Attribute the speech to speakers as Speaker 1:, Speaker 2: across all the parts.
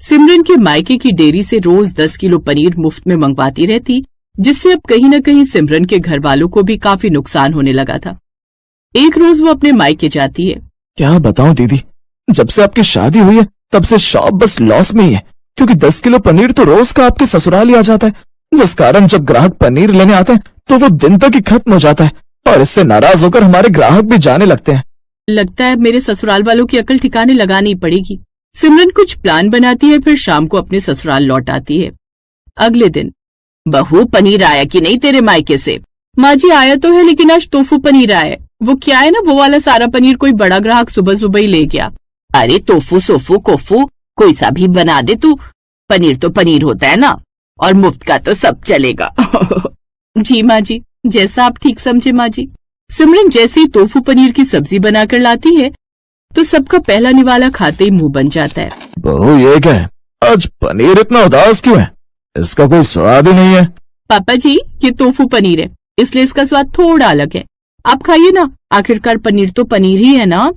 Speaker 1: सिमरन के मायके की डेयरी से रोज 10 किलो पनीर मुफ्त में मंगवाती रहती, जिससे अब कहीं न कहीं सिमरन के घर वालों को भी काफी नुकसान होने लगा था। एक रोज वो अपने मायके जाती है।
Speaker 2: क्या बताऊं दीदी, जब से आपकी शादी हुई है तब से शॉप बस लॉस में ही है, क्योंकि 10 किलो पनीर तो रोज का आपके ससुराल ही आ जाता है, जिस कारण जब ग्राहक पनीर लेने आते हैं तो वो दिन तक ही खत्म हो जाता है और इससे नाराज होकर हमारे ग्राहक भी जाने लगते हैं।
Speaker 1: लगता है मेरे ससुराल वालों की अकल ठिकाने लगानी पड़ेगी। सिमरन कुछ प्लान बनाती है, फिर शाम को अपने ससुराल लौट आती है। अगले दिन, बहू पनीर आया कि नहीं तेरे मायके से? माँ जी आया तो है, लेकिन आज तोफू पनीर आया है। वो क्या है ना, वो वाला सारा पनीर कोई बड़ा ग्राहक सुबह सुबह ही ले गया। अरे तोफू सोफू कोफू कोई सा भी बना दे तू, पनीर तो पनीर होता है ना, और मुफ्त का तो सब चलेगा। जी माँ जी, जैसा आप ठीक समझे माँ जी। सिमरन जैसे ही तोफू पनीर की सब्जी बनाकर लाती है तो सबका पहला निवाला खाते ही मुंह बन जाता है।
Speaker 2: बहू ये क्या है, आज पनीर इतना उदास क्यों है? इसका कोई स्वाद ही नहीं है।
Speaker 1: पापा जी, ये तोफू पनीर है, इसलिए इसका स्वाद थोड़ा अलग है। आप खाइए ना, आखिरकार पनीर तो पनीर ही है ना।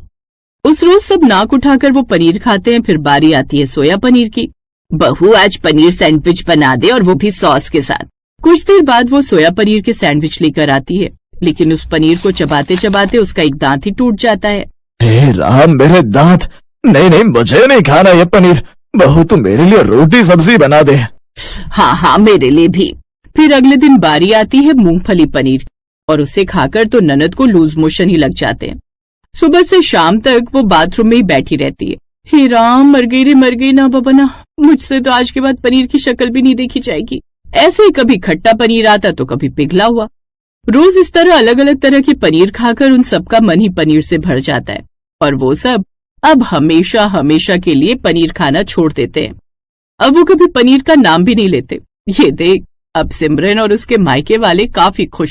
Speaker 1: उस रोज सब नाक उठाकर वो पनीर खाते हैं। फिर बारी आती है सोया पनीर की। बहू आज पनीर सैंडविच बना दे, और वो भी सॉस के साथ। कुछ देर बाद वो सोया पनीर के सैंडविच लेकर आती है, लेकिन उस पनीर को चबाते चबाते उसका एक दांत ही टूट जाता है।
Speaker 2: हे राम, मेरे दांत! नहीं नहीं, मुझे नहीं खाना ये पनीर। बहू तू मेरे लिए रोटी सब्जी बना दे।
Speaker 1: हाँ हाँ, मेरे लिए भी। फिर अगले दिन बारी आती है मूंगफली पनीर, और उसे खाकर तो ननद को लूज मोशन ही लग जाते हैं। सुबह से शाम तक वो बाथरूम में ही बैठी रहती है। हे राम, मर गई ना बाबा ना, मुझसे तो आज के बाद पनीर की शक्ल भी नहीं देखी जाएगी। ऐसे ही कभी खट्टा पनीर आता तो कभी पिघला हुआ। रोज इस तरह अलग अलग तरह के पनीर खाकर उन सबका मन ही पनीर से भर जाता है, और वो सब अब हमेशा हमेशा के लिए पनीर खाना छोड़ देते हैं। अब वो कभी पनीर का नाम भी नहीं लेते। ये देख, अब सिमरन और उसके मायके वाले काफी खुश